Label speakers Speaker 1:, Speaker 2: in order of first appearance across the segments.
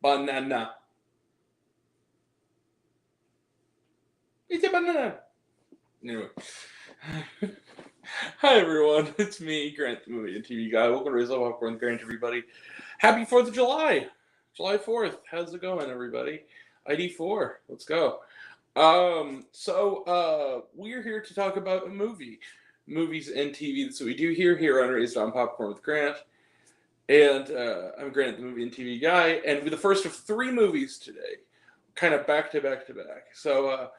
Speaker 1: banana. It's a banana. Anyway. Hi everyone, it's me, Grant the Movie and TV Guy. Welcome to Raise Up Popcorn, Grant, everybody. Happy 4th of July! July 4th. How's it going, everybody? ID4. Let's go. We're here to talk about a movie. Movies and TV. That's what we do here on Raised on Popcorn with Grant. And I'm Grant the Movie and TV Guy. And we're the first of 3 movies today. Kind of back to back to back. So,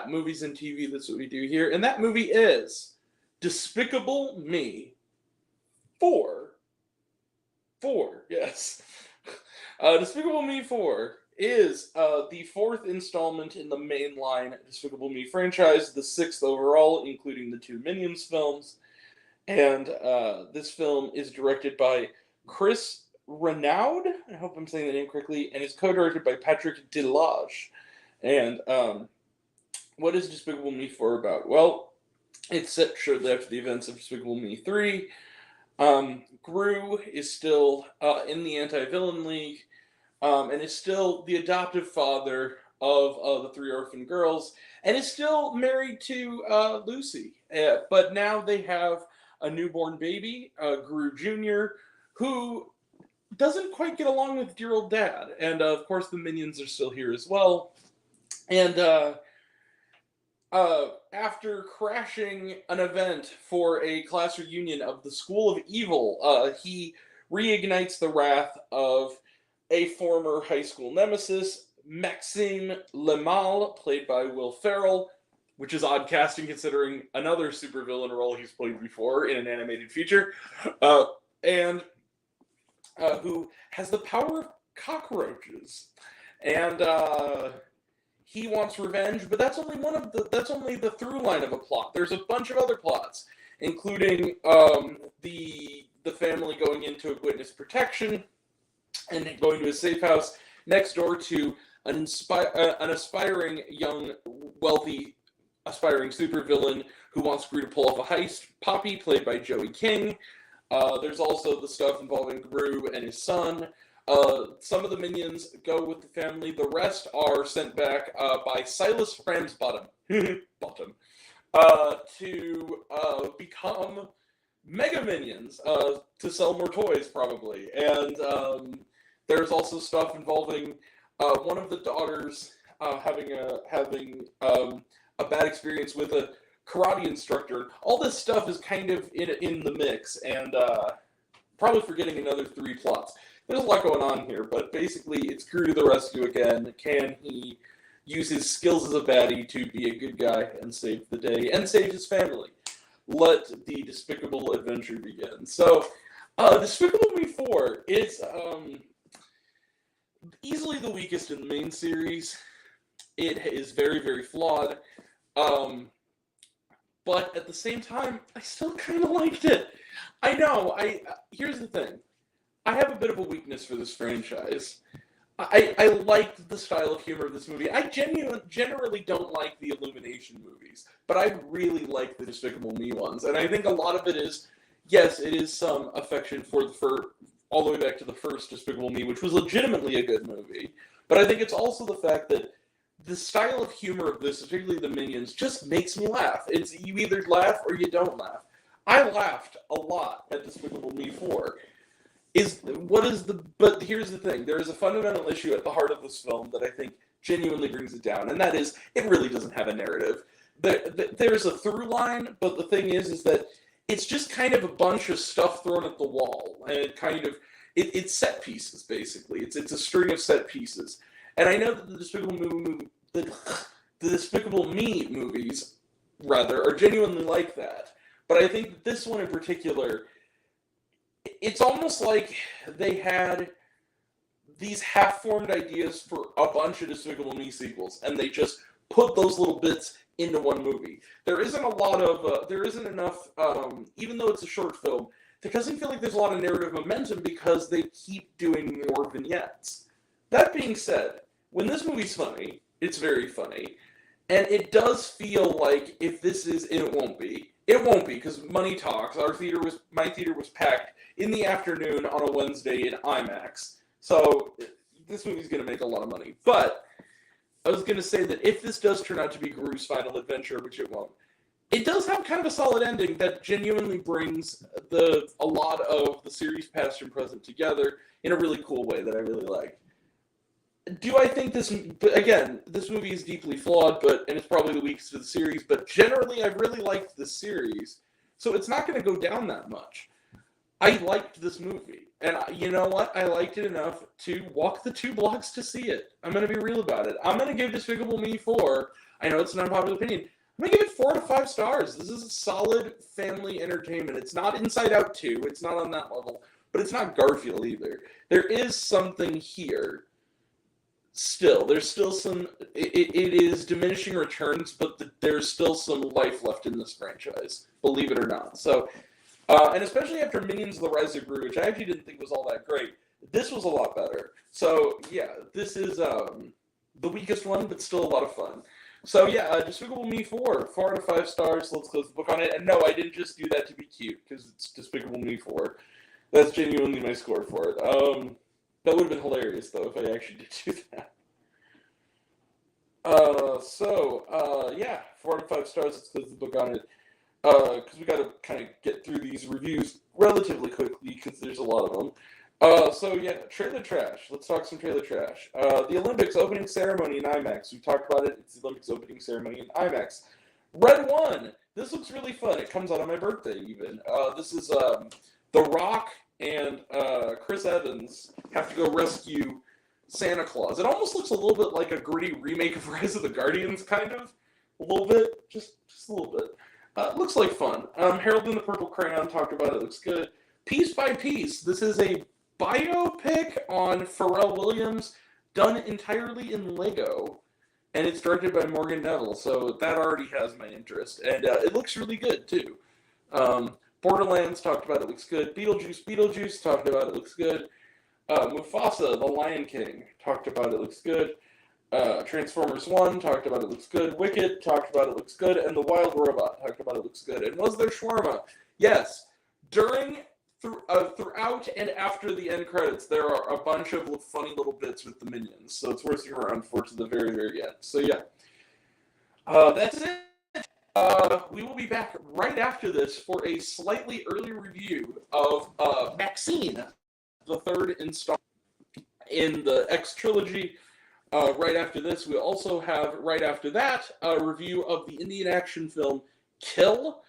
Speaker 1: movies and TV, that's what we do here. And that movie is Despicable Me 4. Yes. Despicable Me 4 is the 4th installment in the mainline Despicable Me franchise, the 6th overall, including the 2 Minions films. And this film is directed by Chris Renaud, I hope I'm saying the name correctly, and is co-directed by Patrick Delage. And what is Despicable Me 4 about? Well, it's set shortly after the events of Despicable Me 3. Gru is still in the Anti-Villain League, and is still the adoptive father of the 3 orphan girls, and is still married to Lucy. But now they have a newborn baby, Gru Jr., who doesn't quite get along with dear old dad. And of course the Minions are still here as well. And after crashing an event for a class reunion of the School of Evil, he reignites the wrath of a former high school nemesis, Maxime Lemal, played by Will Ferrell, which is odd casting considering another supervillain role he's played before in an animated feature, and who has the power of cockroaches. And he wants revenge, but that's only the through line of a plot. There's a bunch of other plots, including the family going into witness protection and going to a safe house next door to an aspiring young, wealthy, aspiring supervillain who wants Gru to pull off a heist. Poppy, played by Joey King. There's also the stuff involving Gru and his son. Some of the Minions go with the family. The rest are sent back by Silas Ramsbottom to become Mega Minions, to sell more toys, probably. And there's also stuff involving one of the daughters having a bad experience with a karate instructor. All this stuff is kind of in the mix, and probably forgetting another 3 plots. There's a lot going on here, but basically it's Gru to the rescue again. Can he use his skills as a baddie to be a good guy and save the day and save his family? Let the despicable adventure begin. So, Despicable Me 4 is easily the weakest in the main series. It is very, very flawed. But at the same time, I still kind of liked it. I know, here's the thing. I have a bit of a weakness for this franchise. I liked the style of humor of this movie. I generally don't like the Illumination movies, but I really like the Despicable Me ones. And I think a lot of it is, yes, it is some affection for all the way back to the first Despicable Me, which was legitimately a good movie. But I think it's also the fact that the style of humor of this, particularly the Minions, just makes me laugh. It's you either laugh or you don't laugh. I laughed a lot at Despicable Me 4. But here's the thing. There is a fundamental issue at the heart of this film that I think genuinely brings it down, and that is it really doesn't have a narrative. There's a through line, but the thing is that it's just kind of a bunch of stuff thrown at the wall, and it's set pieces, basically. It's a string of set pieces. And I know that the Despicable Me movies, rather, are genuinely like that. But I think that this one in particular, it's almost like they had these half-formed ideas for a bunch of Despicable Me sequels, and they just put those little bits into one movie. There isn't enough, even though it's a short film, it doesn't feel like there's a lot of narrative momentum because they keep doing more vignettes. That being said, when this movie's funny, it's very funny. And it does feel like if this is, and it won't be, because money talks. My theater was packed in the afternoon on a Wednesday in IMAX. So this movie's going to make a lot of money. But I was going to say that if this does turn out to be Gru's final adventure, which it won't, it does have kind of a solid ending that genuinely brings a lot of the series past and present together in a really cool way that I really like. Do I think this movie is deeply flawed, and it's probably the weakest of the series, but generally I've really liked this series, so it's not going to go down that much. I liked this movie, and you know what? I liked it enough to walk the 2 blocks to see it. I'm going to be real about it. I'm going to give Despicable Me 4, I know it's an unpopular opinion, I'm going to give it 4 out of 5 stars. This is a solid family entertainment. It's not Inside Out 2, it's not on that level, but it's not Garfield either. There is something here. Still, there's still some, it is diminishing returns, but there's still some life left in this franchise, believe it or not. So, and especially after Minions: The Rise of Gru, which I actually didn't think was all that great, this was a lot better. So, yeah, this is the weakest one, but still a lot of fun. So, yeah, Despicable Me 4 out of 5 stars, let's close the book on it. And no, I didn't just do that to be cute, because it's Despicable Me 4. That's genuinely my score for it. That would have been hilarious, though, if I actually did do that. Yeah, 4 out of 5 stars. Let's close the book on it. Because we got to kind of get through these reviews relatively quickly, because there's a lot of them. Trailer trash. Let's talk some trailer trash. The Olympics opening ceremony in IMAX. We talked about it. It's the Olympics opening ceremony in IMAX. Red 1. This looks really fun. It comes out on my birthday, even. This is The Rock and Chris Evans have to go rescue Santa Claus. It almost looks a little bit like a gritty remake of Rise of the Guardians, kind of. A little bit. Just a little bit. It looks like fun. Harold and the Purple Crayon talked about it. Looks good. Piece by Piece. This is a biopic on Pharrell Williams done entirely in Lego. And it's directed by Morgan Neville, so that already has my interest. And it looks really good, too. Borderlands talked about it. Looks good. Beetlejuice talked about it. Looks good. Mufasa, The Lion King, talked about it, looks good. Transformers 1, talked about it, looks good. Wicked, talked about it, looks good. And The Wild Robot, talked about it, looks good. And was there shawarma? Yes. Throughout and after the end credits, there are a bunch of funny little bits with the Minions, so it's worth sticking around for to the very, very end. So yeah. That's it. We will be back right after this for a slightly early review of Maxine, the third installment in the X trilogy. Right after this, we also have, right after that, a review of the Indian action film Kill.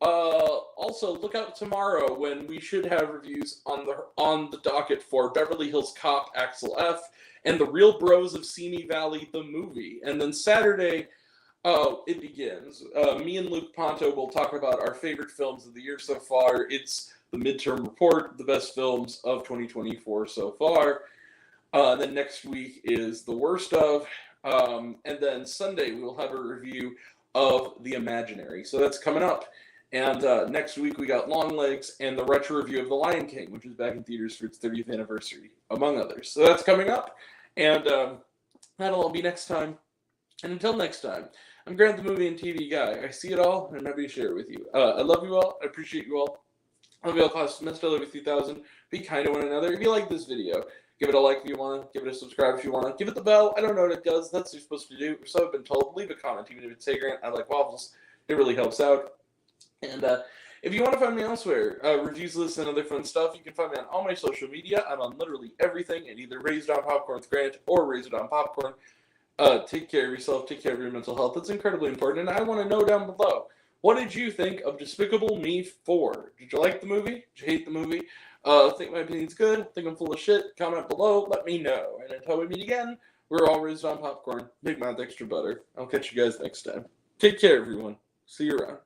Speaker 1: Also, look out tomorrow when we should have reviews on the docket for Beverly Hills Cop Axel F. and The Real Bros of Simi Valley, the movie. And then Saturday, it begins. Me and Luke Ponto will talk about our favorite films of the year so far. It's the midterm report, the best films of 2024 so far. Then next week is the worst of. And then Sunday, we will have a review of The Imaginary. So that's coming up. And next week, we got Longlegs and the retro review of The Lion King, which is back in theaters for its 30th anniversary, among others. So that's coming up. And that'll all be next time. And until next time, I'm Grant the Movie and TV Guy. I see it all, and I'm happy to share it with you. I love you all. I appreciate you all. I love you all, class semester. I love you 3000. Be kind to one another. If you like this video, give it a like if you want to. Give it a subscribe if you want to. Give it the bell. I don't know what it does. That's what you're supposed to do. So I've been told. Leave a comment, even if it's Hey Grant, I like waffles. It really helps out. And if you want to find me elsewhere, reviews lists and other fun stuff, you can find me on all my social media. I'm on literally everything at either Raised on Popcorn with Grant or Raised on Popcorn. Take care of yourself. Take care of your mental health. That's incredibly important. And I want to know down below, what did you think of Despicable Me 4? Did you like the movie? Did you hate the movie? Think my opinion's good? Think I'm full of shit? Comment below. Let me know. And until we meet again, we're all Raised on Popcorn. Big mouth, extra butter. I'll catch you guys next time. Take care, everyone. See you around.